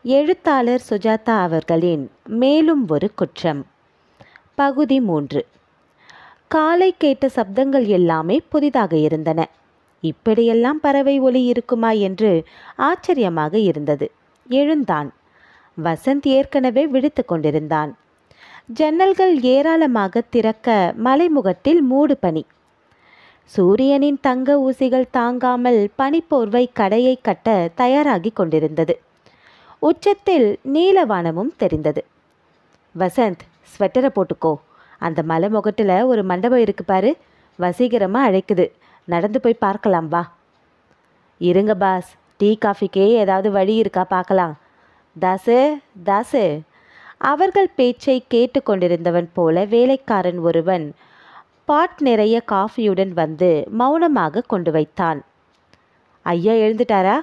எழுத்தாளர் சுஜாதா அவர்களின் மேலும் ஒரு குற்றம். பகுதி 3. காலை கேட்ட சப்தங்கள் எல்லாமே புதிதாக இருந்தன. இப்படியெல்லாம் பறவை ஒலி இருக்குமா என்று ஆச்சரியமாக இருந்தது. எழுந்தான். வசந்த் ஏற்கனவே விழித்து கொண்டிருந்தான். ஜன்னல்கள் ஏராளமாக திறக்க மலைமுகட்டில் மூடு பனி. சூரியனின் தங்க ஊசிகள் தாங்காமல் பனிப்போர்வை கடையை கட்ட தயாராகி கொண்டிருந்தது. உச்சத்தில் நீலவானமும் தெரிந்தது. வசந்த், ஸ்வெட்டரை போட்டுக்கோ. அந்த மலை முகட்டில் ஒரு மண்டபம் இருக்கு பாரு, வசீகரமாக அழைக்குது. நடந்து போய் பார்க்கலாம் வா. இருங்க பாஸ், டீ காஃபிக்கே ஏதாவது வழி இருக்கா பார்க்கலாம். தாசு தாசு. அவர்கள் பேச்சை கேட்டு கொண்டிருந்தவன் போல வேலைக்காரன் ஒருவன் பாட் நிறைய காஃபியுடன் வந்து மௌனமாக கொண்டு வைத்தான். ஐயா எழுந்துட்டாரா?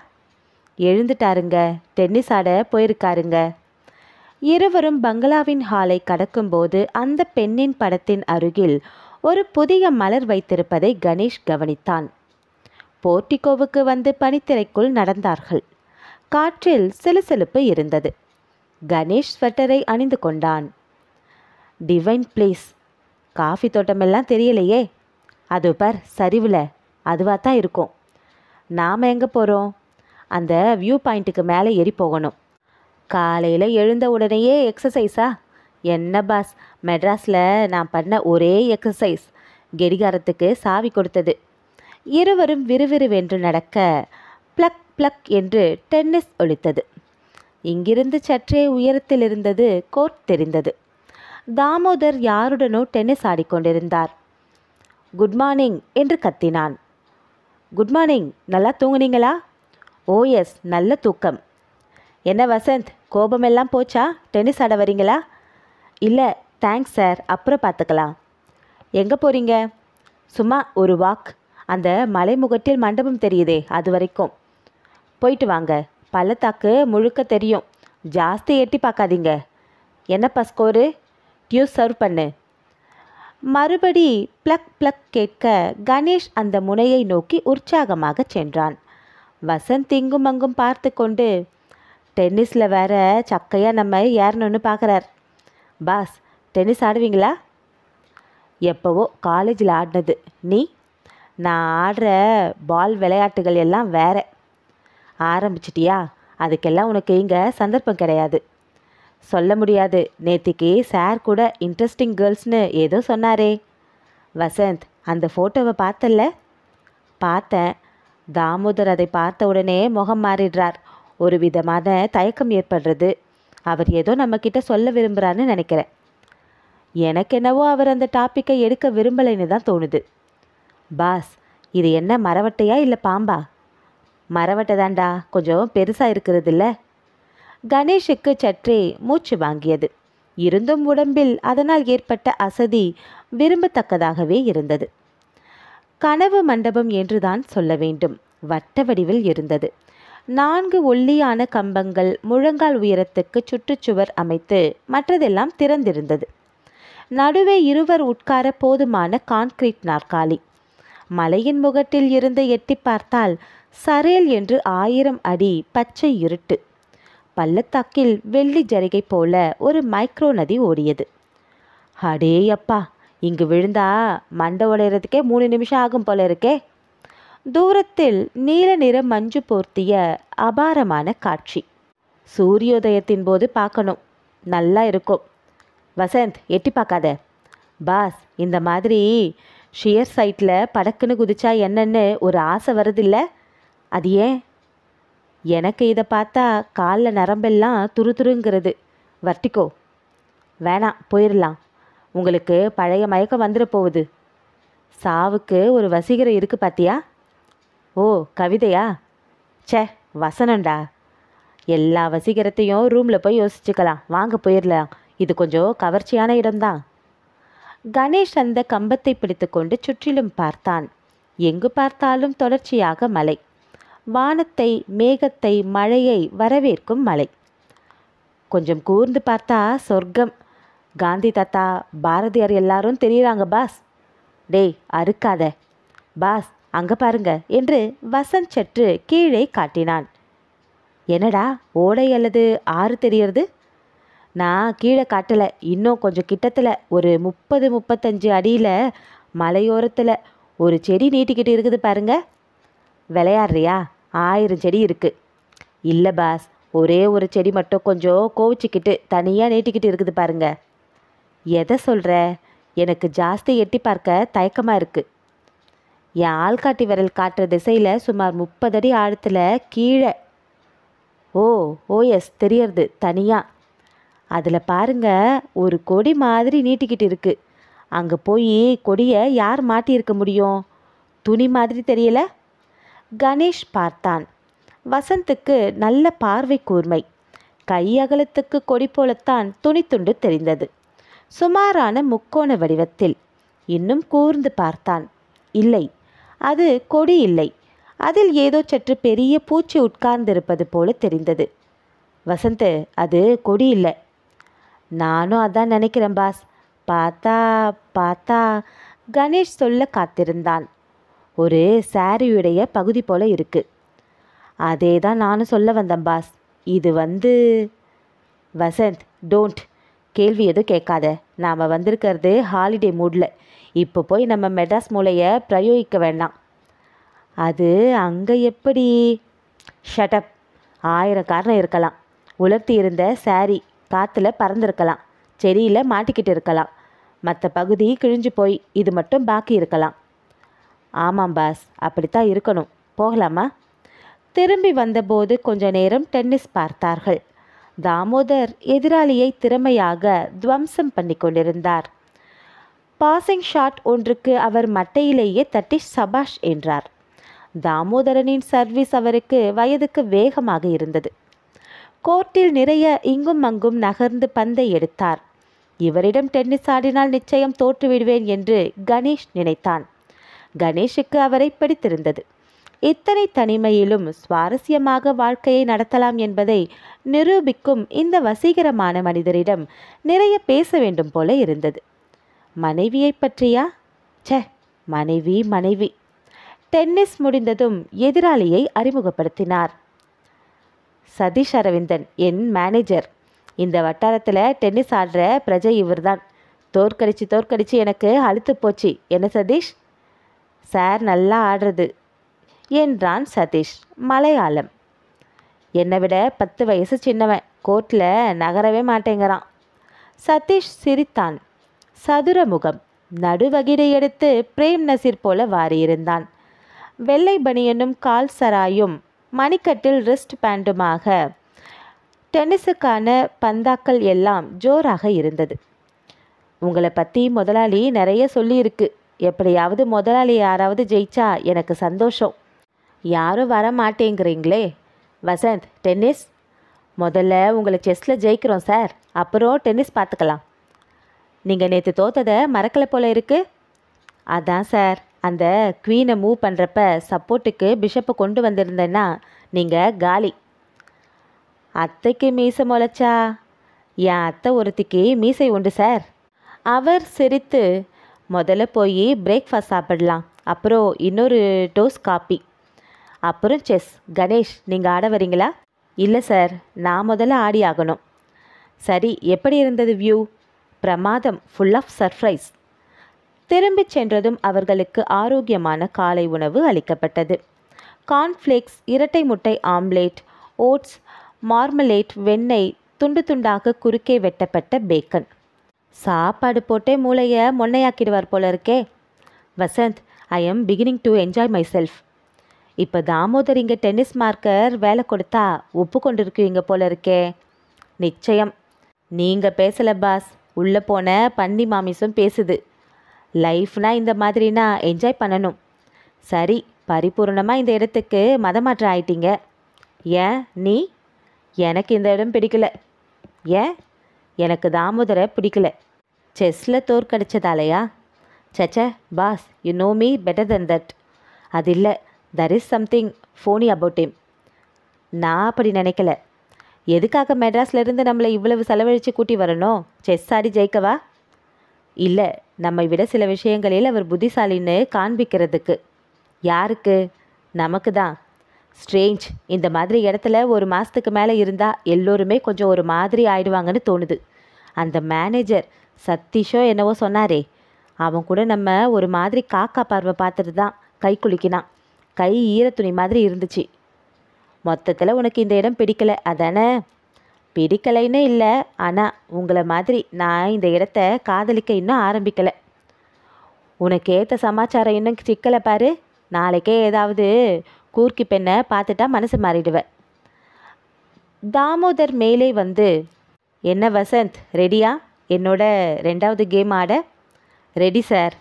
எழுந்துட்டாருங்க, டென்னிஸ் ஆட போயிருக்காருங்க. இருவரும் பங்களாவின் ஹாலை கடக்கும்போது அந்த பெண்ணின் படத்தின் அருகில் ஒரு புதிய மலர் வைத்திருப்பதை கணேஷ் கவனித்தான். போர்ட்டிகோவுக்கு வந்து பனித்திரைக்குள் நடந்தார்கள். காற்றில் சிலுசிலுப்பு இருந்தது. கணேஷ் ஸ்வெட்டரை அணிந்து கொண்டான். Divine place. காஃபி தோட்டமெல்லாம் தெரியலையே. அது பார், சரிவில் அதுவாக தான் இருக்கும். நாம் எங்கே போகிறோம்? அந்த வியூ பாயிண்ட்டுக்கு மேலே ஏறி போகணும். காலையில் எழுந்த உடனேயே எக்ஸசைஸா? என்ன பாஸ், மெட்ராஸில் நான் பண்ண ஒரே எக்ஸசைஸ் கெடிகாரத்துக்கு சாவி கொடுத்தது. இருவரும் விறுவிறுவென்று நடக்க பிளக் பிளக் என்று டென்னிஸ் ஒலித்தது. இங்கிருந்து சற்றே உயரத்தில் இருந்தது கோர்ட் தெரிந்தது. தாமோதர் யாருடனோ டென்னிஸ் ஆடிக்கொண்டிருந்தார். குட் மார்னிங் என்று கத்தினான். குட் மார்னிங், நல்லா தூங்குனீங்களா? ஓ எஸ், நல்ல தூக்கம். என்ன வசந்த், கோபமெல்லாம் போச்சா? டென்னிஸ் ஆட வரீங்களா? இல்லை தேங்க்ஸ் சார், அப்புறம் பார்த்துக்கலாம். எங்கே போகிறீங்க? சும்மா ஒரு வாக். அந்த மலைமுகட்டில் மண்டபம் தெரியுதே, அது வரைக்கும் போயிட்டு வாங்க. பள்ளத்தாக்கு முழுக்க தெரியும், ஜாஸ்தி எட்டி பார்க்காதீங்க. என்னப்பா ஸ்கோரு? டியூஸ் சர்வ் பண்ணு. மறுபடி பிளக் பிளக் கேட்க கணேஷ் அந்த முனையை நோக்கி உற்சாகமாக சென்றான். வசந்த் இங்கும் அங்கும் பார்த்து கொண்டு, டென்னிஸில் வேற சக்கையாக நம்ம ஏறணும்னு பார்க்குறார். பாஸ், டென்னிஸ் ஆடுவீங்களா? எப்போவோ காலேஜில் ஆடினது. நீ? நான் ஆடுற பால் விளையாட்டுகள் எல்லாம் வேற. ஆரம்பிச்சிட்டியா? அதுக்கெல்லாம் உனக்கு இங்கே சந்தர்ப்பம் கிடையாது. சொல்ல முடியாது. நேத்திக்கு சார் கூட இன்ட்ரெஸ்டிங் கேர்ள்ஸ்னு ஏதோ சொன்னாரே. வசந்த், அந்த ஃபோட்டோவை பார்த்தல்ல? பார்த்தேன். தாமோதர் அதை பார்த்த உடனே முகம் மாறிடுறார். ஒரு விதமான தயக்கம் ஏற்படுறது. அவர் ஏதோ நம்மக்கிட்ட சொல்ல விரும்புகிறான்னு நினைக்கிறேன். எனக்கு என்னவோ அவர் அந்த டாப்பிக்கை எடுக்க விரும்பலைன்னு தான் தோணுது. பாஸ், இது என்ன மரவட்டையா இல்லை பாம்பா? மரவட்டை தாண்டா, கொஞ்சம் பெருசாக இருக்கிறது இல்லை? கணேஷுக்கு சற்றே மூச்சு வாங்கியது. இருந்தும் உடம்பில் அதனால் ஏற்பட்ட அசதி விரும்பத்தக்கதாகவே இருந்தது. கனவு மண்டபம் என்றுதான் சொல்ல வேண்டும். வட்ட வடிவில் இருந்தது. 4 ஒல்லியான கம்பங்கள் முழங்கால் உயரத்துக்கு சுற்றுச்சுவர் அமைத்து மற்றதெல்லாம் திறந்திருந்தது. நடுவே இருவர் உட்கார போதுமான கான்கிரீட் நாற்காலி. மலையின் முகட்டில் இருந்து எட்டி பார்த்தால் சரேல் என்று 1000 அடி பச்சை இருட்டு. பள்ளத்தாக்கில் வெள்ளி ஜரிகை போல ஒரு மைக்ரோ நதி ஓடியது. அடேயப்பா, இங்கு விழுந்தா மண்டை உடையிறதுக்கே 3 நிமிஷம் ஆகும் போல இருக்கே. தூரத்தில் நீல நிற மஞ்சு போர்த்திய அபாரமான காட்சி. சூரியோதயத்தின் போது பார்க்கணும், நல்லா இருக்கும். வசந்த், எட்டி பார்க்காத. பாஸ், இந்த மாதிரி ஷியர் சைட்டில் படக்குன்னு குதிச்சா என்னன்னு ஒரு ஆசை வருதில்ல? அது ஏன்? எனக்கு இதை பார்த்தா காலில் நரம்பெல்லாம் துருதுருங்கிறது. வர்ட்டிக்கோ. வேணாம், போயிடலாம். உங்களுக்கு பழைய மயக்கம் வந்துட போகுது. சாவுக்கு ஒரு வசீகரம் இருக்குது பார்த்தியா? ஓ, கவிதையா? சே, வசனண்டா. எல்லா வசீகரத்தையும் ரூமில் போய் யோசிச்சுக்கலாம். வாங்க போயிடலாம். இது கொஞ்சம் கவர்ச்சியான இடம்தான். கணேஷ் அந்த கம்பத்தை பிடித்து கொண்டு சுற்றிலும் பார்த்தான். எங்கு பார்த்தாலும் தொடர்ச்சியாக மலை. வானத்தை, மேகத்தை, மழையை வரவேற்கும் மலை. கொஞ்சம் கூர்ந்து பார்த்தா சொர்க்கம். காந்தி தாத்தா, பாரதியார் எல்லாரும் தெரியுறாங்க பாஸ். டேய், அறுக்காத. பாஸ், அங்கே பாருங்க என்று வசந்த் சற்று கீழே காட்டினான். என்னடா ஓடை அல்லது ஆறு தெரியறது? நான் கீழே காட்டலை, இன்னும் கொஞ்சம் கிட்டத்தில் ஒரு 30-35 அடியில் மலையோரத்தில் ஒரு செடி நீட்டிக்கிட்டு இருக்குது பாருங்க. விளையாடுறியா? 1000 செடி இருக்குது. இல்லை பாஸ், ஒரே ஒரு செடி மட்டும் கொஞ்சம் கோவிச்சிக்கிட்டு தனியாக நீட்டிக்கிட்டு இருக்குது பாருங்க. எதை சொல்கிற? எனக்கு ஜாஸ்தி எட்டி பார்க்க தயக்கமாக இருக்குது. என் ஆள்காட்டி விரல் காட்டுற திசையில் சுமார் 30 அடி ஆழத்தில் கீழே. ஓஎஸ் தெரியறது தனியாக. அதில் பாருங்க, ஒரு கொடி மாதிரி நீட்டிக்கிட்டு இருக்கு. அங்கே போய் கொடியை யார் மாட்டியிருக்க முடியும்? துணி மாதிரி தெரியல? கணேஷ் பார்த்தான். வசந்துக்கு நல்ல பார்வை கூர்மை. கையகலத்துக்கு கொடி போலத்தான் துணித்துண்டு தெரிந்தது. சுமாரான முக்கோண வடிவத்தில். இன்னும் கூர்ந்து பார்த்தான். இல்லை, அது கொடி இல்லை. அதில் ஏதோ சற்று பெரிய பூச்சி உட்கார்ந்திருப்பது போல தெரிந்தது. வசந்த், அது கொடி இல்லை. நானும் அதான் நினைக்கிறேன் பாஸ். பார்த்தா கணேஷ் சொல்ல காத்திருந்தான். ஒரு சாரியுடைய பகுதி போல இருக்கு. அதே தான் நானும் சொல்ல வந்தேன் பாஸ். இது வசந்த், டோன்ட். கேள்வி எதுவும் கேட்காத. நாம் வந்திருக்கிறது ஹாலிடே மூடில். இப்போ போய் நம்ம மெட்ராஸ் மூளையை பிரயோகிக்க வேண்டாம். அது அங்கே எப்படி? ஷட்டப். 1000 காரணம் இருக்கலாம். உலர்த்தி இருந்த சாரி காற்றுல பறந்துருக்கலாம், செடியில் மாட்டிக்கிட்டு இருக்கலாம், மற்ற பகுதி கிழிஞ்சு போய் இது மட்டும் பாக்கி இருக்கலாம். ஆமாம் பாஸ், அப்படித்தான் இருக்கணும். போகலாமா? திரும்பி வந்தபோது கொஞ்ச நேரம் டென்னிஸ் பார்த்தார்கள். தாமோதர் எதிராளியை திறமையாக துவம்சம் பண்ணி கொண்டிருந்தார். பாசிங் ஷாட் ஒன்றுக்கு அவர் மட்டையிலேயே தட்டி சபாஷ் என்றார். தாமோதரனின் சர்வீஸ் அவருக்கு வயதுக்கு வேகமாக இருந்தது. கோர்ட்டில் நிறைய இங்கும் அங்கும் நகர்ந்து பந்தை எடுத்தார். இவரிடம் டென்னிஸ் ஆடினால் நிச்சயம் தோற்றுவிடுவேன் என்று கணேஷ் நினைத்தான். கணேஷுக்கு அவரை பிடித்திருந்தது. இத்தனை தனிமையிலும் சுவாரஸ்யமாக வாழ்க்கையை நடத்தலாம் என்பதை நிரூபிக்கும் இந்த வசீகரமான மனிதரிடம் நிறைய பேச வேண்டும் போல இருந்தது. மனைவியை பற்றியா? மனைவி. டென்னிஸ் முடிந்ததும் எதிராளியை அறிமுகப்படுத்தினார். சதீஷ் அரவிந்தன், என் மேனேஜர். இந்த வட்டாரத்தில் டென்னிஸ் ஆடுற பிரஜை இவர்தான். தோற்கடிச்சு எனக்கு அழுத்து போச்சு. என்ன சதீஷ்? சார் நல்லா ஆடுறது என்றான் சதீஷ். மலையாளம். என்னை விட 10 வயசு சின்னவன். கோர்ட்டில் நகரவே மாட்டேங்கிறான். சதீஷ் சிரித்தான். சதுர முகம், நடுவகிடை எடுத்து பிரேம் நசீர் போல வாரியிருந்தான். வெள்ளை பனியனும் கால் சராயும் மணிக்கட்டில் ரிஸ்ட் பேண்டுமாக. டென்னிஸுக்கான பந்தாக்கள் எல்லாம் ஜோராக இருந்தது. உங்களை பற்றி முதலாளி நிறைய சொல்லியிருக்கு. எப்படியாவது முதலாளி யாராவது ஜெயிச்சா எனக்கு சந்தோஷம். யாரும் வர மாட்டேங்கிறீங்களே. வசந்த், டென்னிஸ்? முதல்ல உங்களை செஸ்ஸில் ஜெயிக்கிறோம் சார், அப்புறம் டென்னிஸ் பார்த்துக்கலாம். நீங்கள் நேற்று தோத்ததை மறக்கலை போல இருக்கு. அதான் சார், அந்த குவீனை மூவ் பண்ணுறப்ப சப்போர்ட்டுக்கு பிஷப்பை கொண்டு வந்திருந்தேன்னா நீங்கள் காலி. அத்தைக்கு மீசை முளைச்சா? என் அத்தை ஒருத்திக்கு மீசை உண்டு சார். அவர் சிரித்து, முதல்ல போய் பிரேக்ஃபாஸ்ட் சாப்பிடலாம், அப்புறம் இன்னொரு டோஸ் காப்பி, அப்புறம் செஸ். கணேஷ், நீங்கள் ஆட வரீங்களா? இல்லை சார், நான் முதல்ல ஆடி ஆகணும். சரி, எப்படி இருந்தது வியூ? பிரமாதம், ஃபுல் ஆஃப் சர்ப்ரைஸ். திரும்பிச் சென்றதும் அவர்களுக்கு ஆரோக்கியமான காலை உணவு அளிக்கப்பட்டது. கார்ன்ஃப்ளேக்ஸ், இரட்டை முட்டை ஆம்லேட், ஓட்ஸ், மார்மலேட், வெண்ணெய், துண்டு துண்டாக குறுக்கே வெட்டப்பட்ட பேக்கன். சாப்பாடு போட்டே மூளையை மொன்னையாக்கிடுவார் போல இருக்கே. Vasanth, I am beginning to enjoy my self. இப்போ தாமோதர் இங்கே டென்னிஸ் மார்க்கர் வேலை கொடுத்தா ஒப்பு கொண்டிருக்குவீங்க போல இருக்கே. நிச்சயம். நீங்கள் பேசலை பாஸ், உள்ளே போன பன்னி மாமிசும் பேசுது. லைஃப்னா இந்த மாதிரினா என்ஜாய் பண்ணணும். சரி, பரிபூர்ணமாக இந்த இடத்துக்கு மதமாற்றம் ஆயிட்டீங்க. ஏன் நீ? எனக்கு இந்த இடம் பிடிக்கல. ஏன்? எனக்கு தாமோதரை பிடிக்கல. செஸ்ஸில் தோற்கடிச்சதாலையா? சச்ச boss, you know me better than that. அது இல்லை, there is something phony about him. நான் அப்படி நினைக்கல. எதுக்காக மெட்ராஸ்லேருந்து நம்மளை இவ்வளவு செலவழித்து கூட்டி வரணும்? செஸ் ஆடி ஜெயிக்கவா? இல்லை, நம்மை விட சில விஷயங்களில் அவர் புத்திசாலின்னு காண்பிக்கிறதுக்கு. யாருக்கு? நமக்கு தான். ஸ்ட்ரேஞ்ச், இந்த மாதிரி இடத்துல ஒரு மாதத்துக்கு மேலே இருந்தால் எல்லோருமே கொஞ்சம் ஒரு மாதிரி ஆயிடுவாங்கன்னு தோணுது. அந்த மேனேஜர் சதீஷோ என்னவோ சொன்னாரே, அவன் கூட நம்ம ஒரு மாதிரி காக்கா பார்வை பார்த்துட்டு தான் கை குலுக்கினான். கை ஈரத்துணி மாதிரி இருந்துச்சு. மொத்தத்தில் உனக்கு இந்த இடம் பிடிக்கல அதானே? பிடிக்கலைன்னு இல்லை, ஆனால் உங்களை மாதிரி நான் இந்த இடத்த காதலிக்க இன்னும் ஆரம்பிக்கலை. உனக்கு ஏற்ற சமாச்சாரம் இன்னும் சிக்கலை பாரு. நாளைக்கே ஏதாவது கூர்க்கி பெண்ணை பார்த்துட்டா மனசு மாறிடுவேன். தாமோதர் மேலே வந்து, என்ன வசந்த், ரெடியா என்னோட 2வது கேம் ஆட? ரெடி சார்,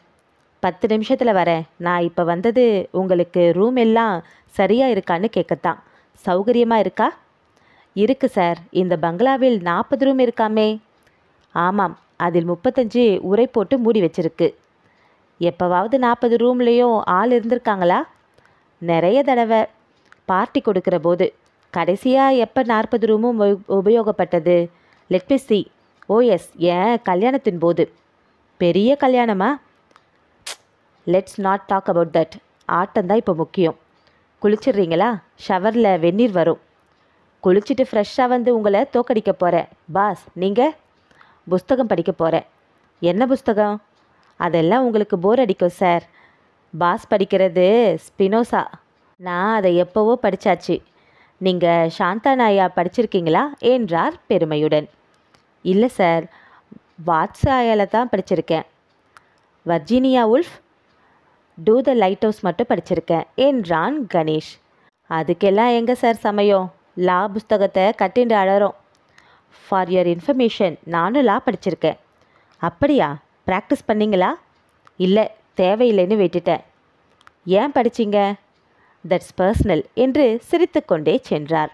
10 நிமிஷத்தில் வரேன். நான் இப்போ வந்தது உங்களுக்கு ரூம் எல்லாம் சரியாக இருக்கான்னு கேட்கத்தான். சௌகரியமாக இருக்கா? இருக்கு சார். இந்த பங்களாவில் 40 ரூம் இருக்காமே. ஆமாம், அதில் 35 உரை போட்டு மூடி வச்சிருக்கு. எப்போவாவது 40 ரூம்லேயும் ஆள் இருந்திருக்காங்களா? நிறைய தடவை பார்ட்டி கொடுக்குற போது. கடைசியாக எப்போ 40 ரூமும் உபயோகப்பட்டது? Let me see. ஓஎஸ், ஏன் கல்யாணத்தின் போது. பெரிய கல்யாணமா? Let's not talk about that. ஆட்டம்தான் இப்போ முக்கியம். குளிச்சிடுறீங்களா? ஷவரில் வெந்நீர் வரும். குளிச்சுட்டு ஃப்ரெஷ்ஷாக வந்து உங்களை தோக்கடிக்க போகிறேன். பாஸ், நீங்கள்? புஸ்தகம் படிக்க போகிறேன். என்ன புஸ்தகம்? அதெல்லாம் உங்களுக்கு போர் அடிக்கும் சார். பாஸ் படிக்கிறது ஸ்பினோசா. நான் அதை எப்போவோ படித்தாச்சு. நீங்கள் சாந்தா நாயா படிச்சிருக்கீங்களா என்றார் பெருமையுடன். இல்லை சார், வாட்ஸாயால் தான் படிச்சிருக்கேன். Virginia Woolf, to the lighthouse மட்டும் படிச்சிருக்கேன் என்றான் கணேஷ். அதுக்கெல்லாம் எங்கே சார் சமயம்? லா புஸ்தகத்தை கட்டிண்டு அழறோம். ஃபார் யுவர் இன்ஃபர்மேஷன், நானும் லா படிச்சிருக்கேன். அப்படியா? ப்ராக்டிஸ் பண்ணிங்களா? இல்லை, தேவையில்லைன்னு விட்டுட்டேன். ஏன் படிச்சிங்க? தட்ஸ் பர்சனல் என்று சிரித்து கொண்டே சென்றார்.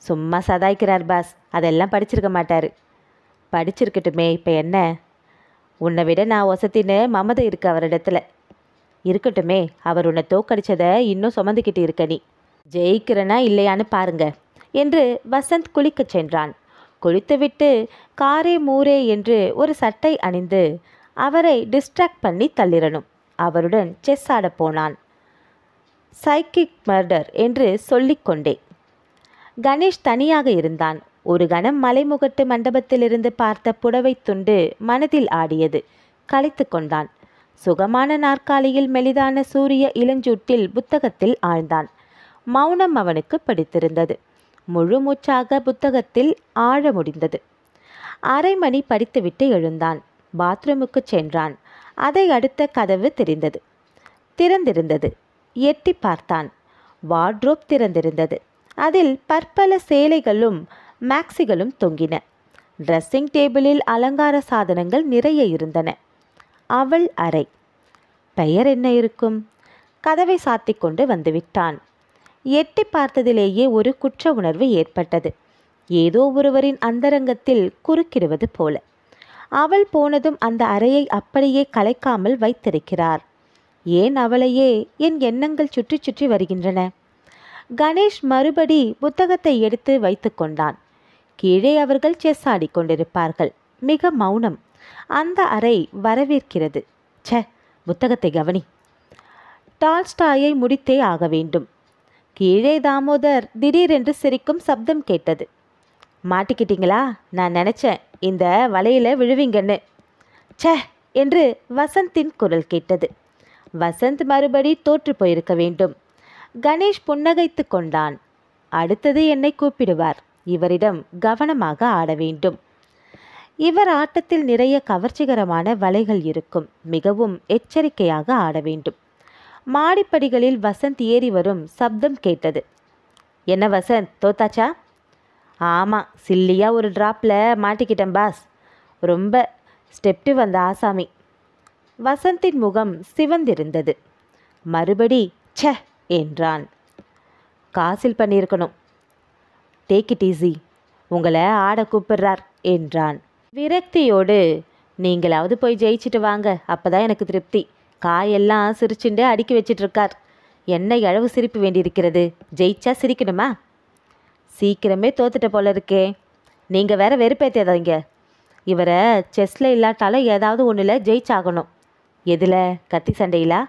சும்மா சதாய்க்கிறார் பாஸ். அதெல்லாம் படிச்சிருக்க மாட்டார். படிச்சிருக்கட்டுமே, இப்போ என்ன? உன்னை விட நான் வசத்தின்னு மமதை இருக்கு அவரிடத்துல. இருக்கட்டுமே, அவர் உன்னை தோக்கடிச்சதை இன்னும் சுமந்துக்கிட்டு இருக்க. நீ ஜெயிக்கிறனா இல்லையான்னு பாருங்க என்று வசந்த் குளிக்கச் சென்றான். குளித்துவிட்டு காரே மூரே என்று ஒரு சட்டை அணிந்து அவரை டிஸ்ட்ராக்ட் பண்ணி தள்ளிடணும். அவருடன் செஸ் ஆட போனான். சைக்கிக் மர்டர் என்று சொல்லிக்கொண்டே. கணேஷ் தனியாக இருந்தான். ஒரு கணம் மலைமுகட்டு மண்டபத்திலிருந்து பார்த்த புடவை துண்டு மனதில் ஆடியது. களைத்து கொண்டான். சுகமான நாற்காலியில் மெலிதான சூரிய இளஞ்சூட்டில் புத்தகத்தில் ஆழ்ந்தான். மௌனம் அவனுக்கு பிடித்திருந்தது. முழு மூச்சாக புத்தகத்தில் ஆழ முடிந்தது. அரை மணி படித்துவிட்டு எழுந்தான். பாத்ரூமுக்கு சென்றான். அதை அடுத்த கதவு திறந்திருந்தது. எட்டி பார்த்தான். வார்ட்ரோப் திறந்திருந்தது. அதில் பற்பல சேலைகளும் மேக்சிகளும் தொங்கின. ட்ரெஸ்ஸிங் டேபிளில் அலங்கார சாதனங்கள் நிறைய இருந்தன. அவள் அறை. பெயர் என்ன இருக்கும்? கதவை சாத்தி கொண்டு வந்துவிட்டான். எட்டி பார்த்ததிலேயே ஒரு குற்ற உணர்வு ஏற்பட்டது. ஏதோ ஒருவரின் அந்தரங்கத்தில் குறுக்கிடுவது போல. அவள் போனதும் அந்த அறையை அப்படியே கலைக்காமல் வைத்திருக்கிறார். ஏன் அவளையே என் எண்ணங்கள் சுற்றி சுற்றி வருகின்றன. கணேஷ் மறுபடி புத்தகத்தை எடுத்து வைத்து கொண்டான். கீழே அவர்கள் செஸ் ஆடிக்கொண்டிருப்பார்கள். மிக மௌனம். அந்த அறை வரவேற்கிறது. ச்ச, புத்தகத்தை கவனி. டால்ஸ்டாயை முடித்தே ஆக வேண்டும். கீழே தாமோதர் திடீரென்று சிரிக்கும் சப்தம் கேட்டது. மாட்டிக்கிட்டீங்களா? நான் நினச்சேன் இந்த வலையில விழுவீங்கன்னு. ச்சே என்று வசந்தின் குரல் கேட்டது. வசந்த் மறுபடி தோற்று போயிருக்க வேண்டும். கணேஷ் புன்னகைத்து கொண்டான். அடுத்தது என்னை கூப்பிடுவார். இவரிடம் கவனமாக ஆட வேண்டும். இவர் ஆட்டத்தில் நிறைய கவர்ச்சிகரமான வலைகள் இருக்கும். மிகவும் எச்சரிக்கையாக ஆட வேண்டும். மாடிப்படிகளில் வசந்த் ஏறி வரும் சப்தம் கேட்டது. என்ன வசந்த், தோத்தாச்சா? ஆமாம், சில்லியாக ஒரு டிராப்பில் மாட்டிக்கிட்டேன் பாஸ். ரொம்ப ஸ்டெப்டு வந்த ஆசாமி. வசந்தின் முகம் சிவந்திருந்தது. மறுபடி ச்சே என்றான். காசில் பண்ணியிருக்கணும். டேக் இட் ஈஸி, உங்களை ஆட கூப்பிடுறார் என்றான் விரக்தியோடு. நீங்களாவது போய் ஜெயிச்சுட்டு வாங்க, அப்போதான் எனக்கு திருப்தி. காயெல்லாம் சிரிச்சுண்டு அடுக்கி வச்சிட்ருக்கார். என்ன இழவு சிரிப்பு வேண்டியிருக்கிறது? ஜெயிச்சா சிரிக்கணுமா? சீக்கிரமே தோத்துட்ட போல இருக்கே. நீங்கள் வேற வெறுப்பேற்றாதீங்க. இவரை செஸ்ஸில் இல்லாட்டாலும் ஏதாவது ஒன்றில் ஜெயிச்சாகணும். எதில்? கத்தி சண்டையிலா?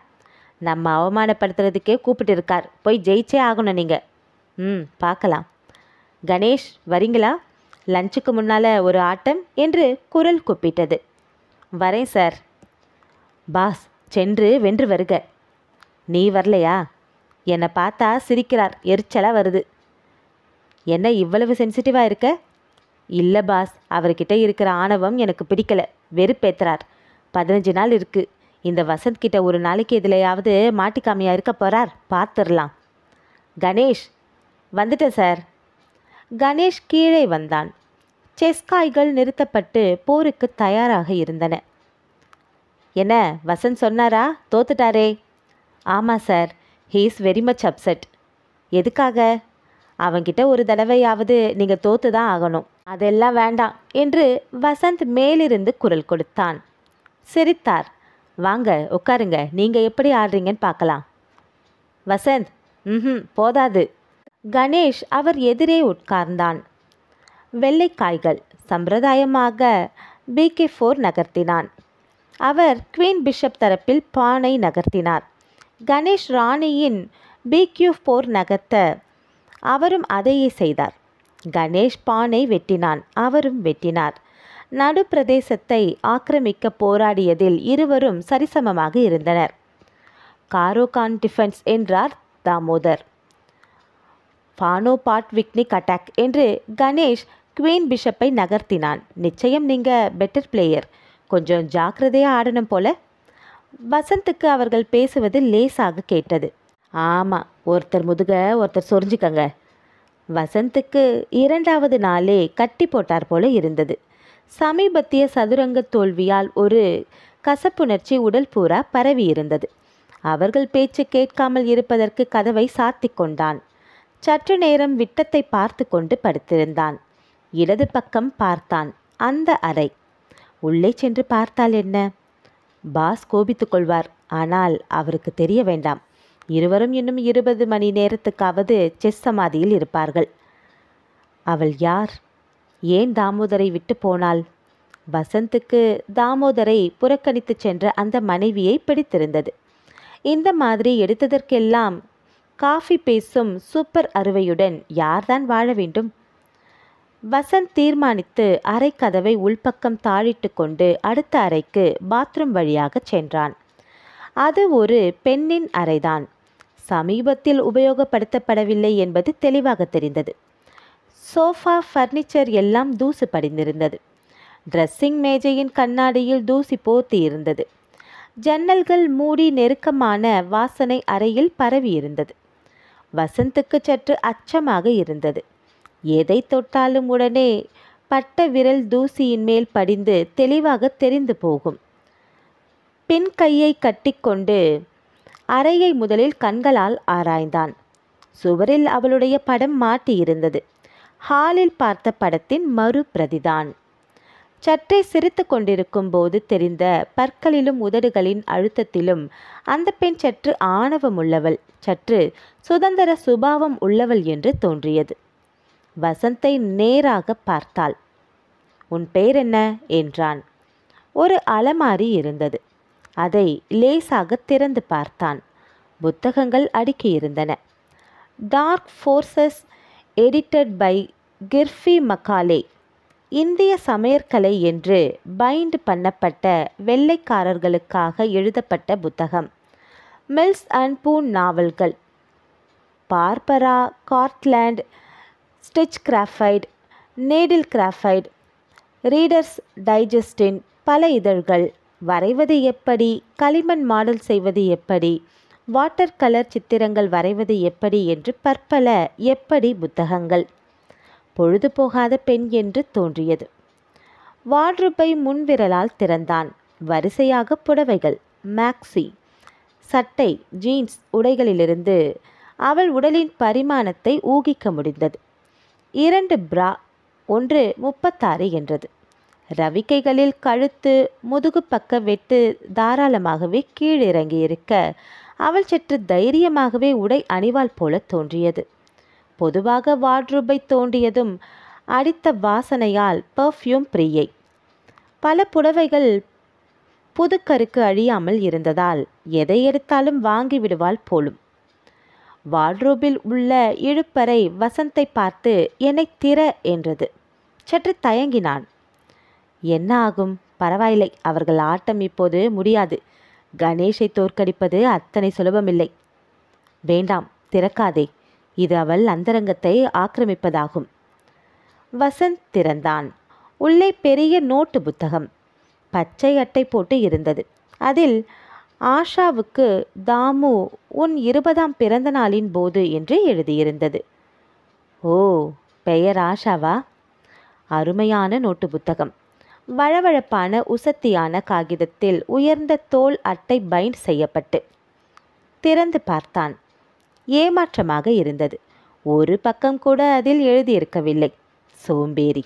நம்ம அவமானப்படுத்துறதுக்கே கூப்பிட்டு இருக்கார். போய் ஜெயிச்சே ஆகணும் நீங்கள். பார்க்கலாம். கணேஷ் வரீங்களா? லஞ்சுக்கு முன்னால் ஒரு ஆட்டம் என்று குரல் கூப்பிட்டது. வரேன் சார். பாஸ் சென்று வென்று வருக. நீ வரலையா? என்னை பார்த்தா சிரிக்கிறார். எரிச்சலாக வருது. என்ன இவ்வளவு சென்சிட்டிவாக இருக்க? இல்லை பாஸ், அவர்கிட்ட இருக்கிற ஆணவம் எனக்கு பிடிக்கல. வெறுப்பேத்துறார். 15 நாள் இருக்குது. இந்த வசந்த் கிட்ட ஒரு நாளைக்கு எதுலையாவது மாட்டிக்காமையாக இருக்க போகிறார். பார்த்துடலாம். கணேஷ் வந்துட்டேன் சார். கணேஷ் கீழே வந்தான். செஸ் காய்கள் நிறுத்தப்பட்டு போருக்கு தயாராக இருந்தன. என்ன வசந்த் சொன்னாரா? தோத்துட்டாரே. ஆமாம் sir, he is very much upset. எதுக்காக? அவங்கிட்ட ஒரு தடவையாவது நீங்கள் தோத்து தான் ஆகணும். அதெல்லாம் வேண்டாம் என்று வசந்த் மேலிருந்து குரல் கொடுத்தான். சிரித்தார். வாங்க உட்காருங்க, நீங்கள் எப்படி ஆடுறீங்கன்னு பார்க்கலாம். வசந்த் போதாது. கணேஷ் அவர் எதிரே உட்கார்ந்தான். வெள்ளைக்காய்கள் சம்பிரதாயமாக BK4 நகர்த்தினான். அவர் குவீன் பிஷப் தரப்பில் பானை நகர்த்தினார். கணேஷ் ராணியின் BQ4 நகர்த்த அவரும் அதையே செய்தார். கணேஷ் பானை வெட்டினான். அவரும் வெட்டினார். நடு பிரதேசத்தை ஆக்கிரமிக்க போராடியதில் இருவரும் சரிசமமாக இருந்தனர். காரோகான் டிஃபென்ஸ் என்றார் தாமோதர். ஃபானோ பாட் விக்னிக் அட்டாக் என்று கணேஷ் குவீன் பிஷப்பை நகர்த்தினான். நிச்சயம் நீங்கள் பெட்டர் பிளேயர், கொஞ்சம் ஜாக்கிரதையாக ஆடணும் போல. வசந்துக்கு அவர்கள் பேசுவது லேசாக கேட்டது. ஆமாம், ஒருத்தர் முதுக ஒருத்தர் சொரிஞ்சுக்கங்க. வசந்துக்கு 2வது நாளே கட்டி போட்டார் போல இருந்தது. சமீபத்திய சதுரங்க தோல்வியால் ஒரு கசப்புணர்ச்சி உடல் பூரா பரவி இருந்தது. அவர்கள் பேச்சு கேட்காமல் இருப்பதற்கு கதவை சாத்தி கொண்டான். சற்று நேரம் விட்டத்தை பார்த்து கொண்டு படுத்திருந்தான். இடது பக்கம் பார்த்தான். அந்த அறை. உள்ளே சென்று பார்த்தால் என்ன? பாஸ் கோபித்துக் கொள்வார். ஆனால் அவருக்கு தெரிய வேண்டாம். இருவரும் இன்னும் 20 மணி நேரத்துக்காவது செஸ் சமாதியில் இருப்பார்கள். அவள் யார்? ஏன் தாமோதரை விட்டு போனாள்? வசந்துக்கு தாமோதரை புறக்கணித்து சென்ற அந்த மனைவியை பிடித்திருந்தது. இந்த மாதிரி எடுத்ததற்கெல்லாம் காஃபி பேசும் சூப்பர் அறுவையுடன் யார்தான் வாழ வேண்டும்? வசந்த் தீர்மானித்து அறை கதவை உள்பக்கம் தாழிட்டு கொண்டு அடுத்த அறைக்கு பாத்ரூம் வழியாக சென்றான். அது ஒரு பெண்ணின் அறைதான். சமீபத்தில் உபயோகப்படுத்தப்படவில்லை என்பது தெளிவாக தெரிந்தது. சோஃபா ஃபர்னிச்சர் எல்லாம் தூசு படிந்திருந்தது. ட்ரெஸ்ஸிங் மேஜையின் கண்ணாடியில் தூசி போர்த்தி இருந்தது. ஜன்னல்கள் மூடி நெருக்கமான வாசனை அறையில் பரவி இருந்தது. வசந்துக்கு சற்று அச்சமாக இருந்தது. எதை தொட்டாலும் உடனே பட்ட விரல் தூசியின் மேல் படிந்து தெளிவாக தெரிந்து போகும். பின் கையை கட்டிக்கொண்டு அறையை முதலில் கண்களால் ஆராய்ந்தான். சுவரில் அவளுடைய படம் மாட்டியிருந்தது. ஹாலில் பார்த்த படத்தின் மறு பிரதிதான். சற்றே சிரித்து கொண்டிருக்கும் போது தெரிந்த பற்களிலும் உதடுகளின் அழுத்தத்திலும் அந்த பெண் சற்று ஆணவம் உள்ளவள், சற்று சுதந்திர சுபாவம் உள்ளவள் என்று தோன்றியது. வசந்தை நேராக பார்த்தாள். உன் பேர் என்ன என்றான். ஒரு அலமாரி இருந்தது. அதை லேசாக திறந்து பார்த்தான். புத்தகங்கள் அடுக்கியிருந்தன. டார்க் ஃபோர்சஸ் எடிட்டட் பை கிர்ஃபி மக்காலே, இந்திய சமையற்கலை என்று பைண்ட் பண்ணப்பட்ட வெள்ளைக்காரர்களுக்காக எழுதப்பட்ட புத்தகம். மில்ஸ் அண்ட் பூன் நாவல்கள். Barbara Cartland, stitch craft, needle craft, Reader's டைஜஸ்டின் பல இதழ்கள். வரைவது எப்படி, களிமண் மாடல் செய்வது எப்படி, வாட்டர் கலர் சித்திரங்கள் வரைவது எப்படி என்று பற்பல எப்படி புத்தகங்கள். பொழுதுபோகாத பெண் என்று தோன்றியது. வார்ட்ரோப்பை முன்விரலால் திறந்தான். வரிசையாக புடவைகள், மேக்ஸி, சட்டை, ஜீன்ஸ் உடைகளிலிருந்து அவள் உடலின் பரிமாணத்தை ஊகிக்க முடிந்தது. 2 பிரா, ஒன்று 36 என்றது. ரவிக்கைகளில் கழுத்து, முதுகு பக்க வெட்டு தாராளமாகவே கீழிறங்கியிருக்க அவள் சற்று தைரியமாகவே உடை அணிவாள் போல தோன்றியது. பொதுவாக வார்ட்ரோப்பை தோண்டியதும் அடித்த வாசனையால் பர்ஃப்யூம் பிரியை. பல புடவைகள் புதுக்கருக்கு அழியாமல் இருந்ததால் எதை எடுத்தாலும் வாங்கி விடுவாள் போலும். வார்ட்ரோபில் உள்ள இழுப்பறை வசந்தை பார்த்து என்னை திற என்றது. சற்று தயங்கினான். என்ன ஆகும்? பரவாயில்லை, அவர்கள் ஆட்டம் இப்போது முடியாது. கணேஷை தோற்கடிப்பது அத்தனை சுலபமில்லை. வேண்டாம், திறக்காதே, இது அவள் அந்தரங்கத்தை ஆக்கிரமிப்பதாகும். வசந்த் திறந்தான். உள்ளே பெரிய நோட்டு புத்தகம் பச்சை அட்டை போட்டு இருந்தது. அதில் ஆஷாவுக்கு தாமு உன் 20ஆம் பிறந்த நாளின் போது என்று எழுதியிருந்தது. ஓ, பெயர் ஆஷாவா? அருமையான நோட்டு புத்தகம். வழவழப்பான உசத்தியான காகிதத்தில் உயர்ந்த தோல் அட்டை பைண்ட் செய்யப்பட்டு. திறந்து பார்த்தான். ஏமாற்றமாக இருந்தது. ஒரு பக்கம் கூட அதில் எழுதியிருக்கவில்லை. சோம்பேறி.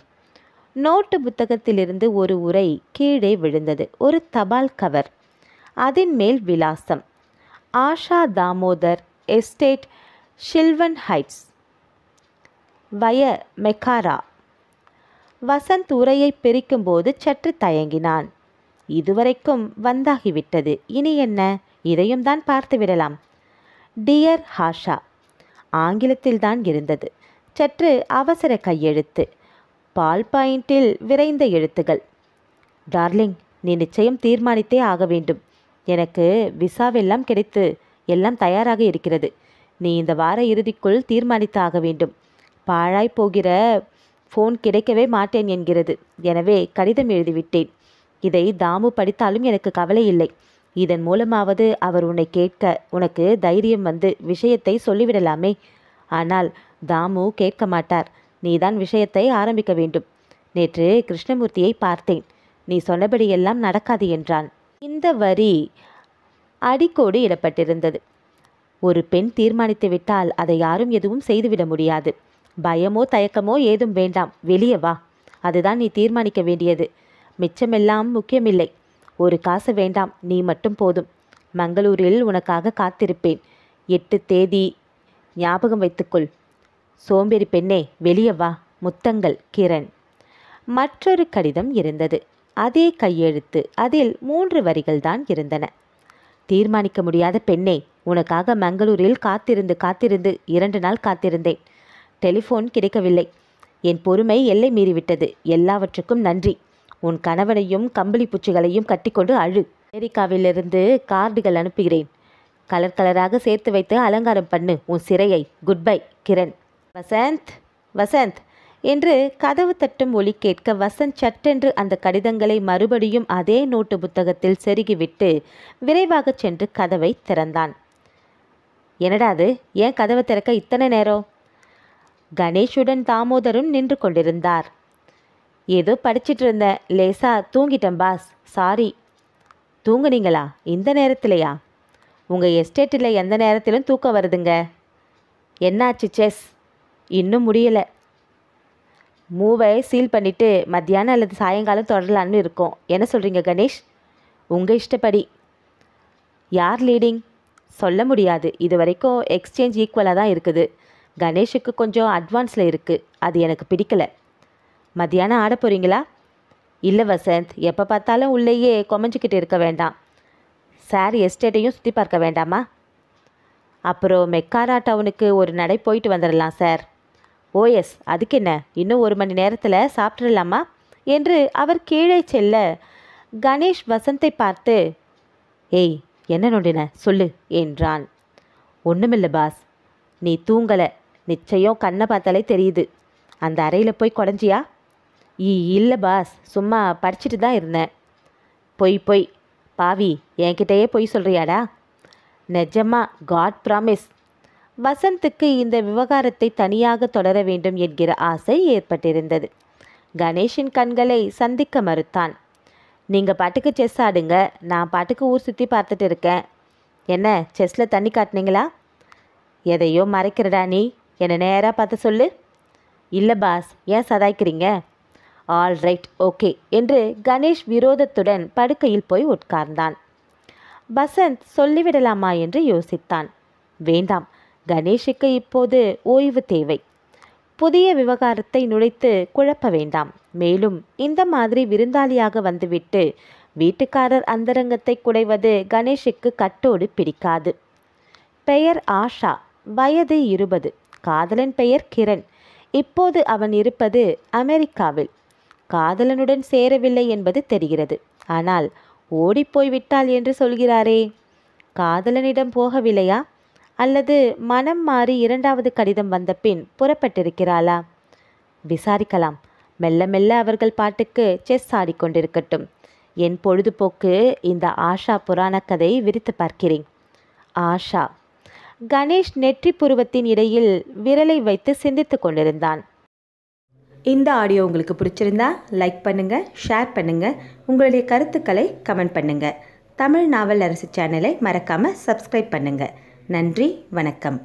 நோட்டு புத்தகத்திலிருந்து ஒரு உரை கீழே விழுந்தது. ஒரு தபால் கவர். அதன் மேல் விலாசம்: ஆஷா தாமோதர், எஸ்டேட், ஷில்வன் ஹைட்ஸ், வய மெக்காரா. வசந்த் உரையை பிரிக்கும்போது சற்று தயங்கினான். இதுவரைக்கும் வந்தாகிவிட்டது, இனி என்ன? இதையும் தான் பார்த்து விடலாம். டியர் ஆஷா. ஆங்கிலத்தில்தான் இருந்தது. சற்று அவசர கையெழுத்து. பால் பாயிண்டில் விரைந்த எழுத்துகள். டார்லிங், நீ நிச்சயம் தீர்மானித்தே ஆக வேண்டும். எனக்கு விசாவெல்லாம் கிடைத்து எல்லாம் தயாராக இருக்கிறது. நீ இந்த வார இறுதிக்குள் தீர்மானித்து ஆக வேண்டும். பாழாய் போகிற ஃபோன் கிடைக்கவே மாட்டேன் என்கிறது. எனவே கடிதம் எழுதிவிட்டேன். இதை தாமு படித்தாலும் எனக்கு கவலை இல்லை. இதன் மூலமாவது அவர் உன்னை கேட்க உனக்கு தைரியம் வந்து விஷயத்தை சொல்லிவிடலாமே. ஆனால் தாமு கேட்க மாட்டார். நீதான் விஷயத்தை ஆரம்பிக்க வேண்டும். நேற்று கிருஷ்ணமூர்த்தியை பார்த்தேன். நீ சொன்னபடியெல்லாம் நடக்காது என்றான். இந்த வரி அடிக்கோடு இடப்பட்டிருந்தது. ஒரு பெண் தீர்மானித்து விட்டால் அதை யாரும் எதுவும் செய்துவிட முடியாது. பயமோ தயக்கமோ ஏதும் வேண்டாம். வெளியே வா. அதுதான் நீ தீர்மானிக்க வேண்டியது. மிச்சமெல்லாம் முக்கியமில்லை. ஒரு காசு வேண்டாம், நீ மட்டும் போதும். மங்களூரில் உனக்காக காத்திருப்பேன். 8 தேதி ஞாபகம் வைத்துக்கொள். சோம்பேறி பெண்ணே, வெளியே வா. முத்தங்கள், கிரண். மற்றொரு கடிதம் இருந்தது. அதே கையெழுத்து. அதில் 3 வரிகள்தான் இருந்தன. தீர்மானிக்க முடியாத பெண்ணே, உனக்காக மங்களூரில் காத்திருந்து 2 நாள் காத்திருந்தேன். டெலிஃபோன் கிடைக்கவில்லை. என் பொறுமை எல்லை மீறிவிட்டது. எல்லாவற்றுக்கும் நன்றி. உன் கணவனையும் கம்பளி பூச்சிகளையும் கட்டிக்கொண்டு அழு. அமெரிக்காவிலிருந்து கார்டுகள் அனுப்புகிறேன். கலர் கலராக சேர்த்து வைத்து அலங்காரம் பண்ணு உன் சிறையை. Good bye, Kiran. வசந்த், வசந்த் என்று கதவு தட்டும் ஒலி கேட்க வசந்த் சட்டென்று அந்த கடிதங்களை மறுபடியும் அதே நோட்டு புத்தகத்தில் செருகிவிட்டு விரைவாக சென்று கதவை திறந்தான். என்னடா அது? ஏன் கதவை திறக்க இத்தனை நேரம்? கணேஷுடன் தாமோதரும் நின்று கொண்டிருந்தார். ஏதோ படிச்சிட்டு இருந்தேன், லேசா தூங்கிட்டேன் பாஸ், சாரி. தூங்குனீங்களா? இந்த நேரத்திலையா? உங்கள் எஸ்டேட்டில் எந்த நேரத்திலும் தூக்கம் வருதுங்க. என்னாச்சு செஸ்? இன்னும் முடியலை. மூவை சீல் பண்ணிவிட்டு மத்தியானம் அல்லது சாயங்காலம் தொடரலான்னு இருக்கோம். என்ன சொல்கிறீங்க கணேஷ்? உங்கள் இஷ்டப்படி. யார் லீடிங்? சொல்ல முடியாது. இது வரைக்கும் எக்ஸ்சேஞ்ச் ஈக்குவலாக தான் இருக்குது. கணேஷுக்கு கொஞ்சம் அட்வான்ஸில் இருக்குது. அது எனக்கு பிடிக்கலை. மத்தியானம் ஆட போகிறீங்களா? இல்லை வசந்த், எப்போ பார்த்தாலும் உள்ளேயே கொமஞ்சிக்கிட்டு இருக்க வேண்டாம். சார் எஸ்டேட்டையும் சுற்றி பார்க்க வேண்டாமா? அப்புறம் மெக்காரா டவுனுக்கு ஒரு நடை போயிட்டு வந்துடலாம் சார். ஓஎஸ், அதுக்கு என்ன, இன்னும் 1 மணி நேரத்தில் சாப்பிட்றலாமா என்று அவர் கீழே செல்ல கணேஷ் வசந்தை பார்த்து, ஏய், என்ன நோண்டின சொல்லு என்றான். ஒன்றுமில்லை பாஸ். நீ தூங்கலை. நிச்சயம் கண்ணை பார்த்தாலே தெரியுது. அந்த அறையில் போய் குடஞ்சியா? இல்லை பாஸ், சும்மா படிச்சுட்டு தான் இருந்தேன். பொய் பாவி, என்கிட்டயே பொய் சொல்கிறியாடா? நிஜமா, காட் ப்ராமிஸ். வசந்துக்கு இந்த விவகாரத்தை தனியாக தொடர வேண்டும் என்கிற ஆசை ஏற்பட்டிருந்தது. கணேஷின் கண்களை சந்திக்க மறுத்தான். நீங்கள் பாட்டுக்கு செஸ் ஆடுங்க, நான் பாட்டுக்கு ஊர் சுற்றி பார்த்துட்டு இருக்கேன். என்ன, செஸ்ஸில் தண்ணி காட்டினீங்களா? எதையோ மறைக்கிறடா நீ. என்னை நேராக பார்த்து சொல்லு. இல்லை பாஸ், ஏன் சதாய்க்கிறீங்க? ஆல் ரைட், ஓகே என்று கணேஷ் விரோதத்துடன் படுக்கையில் போய் உட்கார்ந்தான். வசந்த் சொல்லிவிடலாமா என்று யோசித்தான். வேண்டாம், கணேஷுக்கு இப்போது ஓய்வு தேவை. புதிய விவகாரத்தை நுழைத்து குழப்ப வேண்டாம். மேலும் இந்த மாதிரி விருந்தாளியாக வந்துவிட்டு வீட்டுக்காரர் அந்தரங்கத்தை குடைவது கணேஷுக்கு கட்டோடு பிடிக்காது. பெயர் ஆஷா, வயது 20. காதலன் பெயர் கிரண். இப்போது அவன் இருப்பது அமெரிக்காவில். காதலனுடன் சேரவில்லை என்பது தெரிகிறது. ஆனால் ஓடிப்போய் விட்டாள் என்று சொல்கிறாரே, காதலனிடம் போகவில்லையா? அல்லது மனம் மாறி 2வது கடிதம் வந்த பின் புறப்பட்டிருக்கிறாளா? விசாரிக்கலாம். மெல்ல மெல்ல அவர்கள் பாட்டுக்கு செஸ் ஆடிக்கொண்டிருக்கட்டும். என் பொழுதுபோக்கு இந்த ஆஷா புராண கதை விரித்து பார்க்கிறேன். ஆஷா. கணேஷ் நெற்றி புருவத்தின் இடையில் விரலை வைத்து சிந்தித்து கொண்டிருந்தான். இந்த ஆடியோ உங்களுக்கு பிடிச்சிருந்தா லைக் பண்ணுங்கள், ஷேர் பண்ணுங்கள், உங்களுடைய கருத்துக்களை கமெண்ட் பண்ணுங்கள். தமிழ் நாவல் அரசு சேனலை மறக்காமல் சப்ஸ்கிரைப் பண்ணுங்கள். நன்றி, வணக்கம்.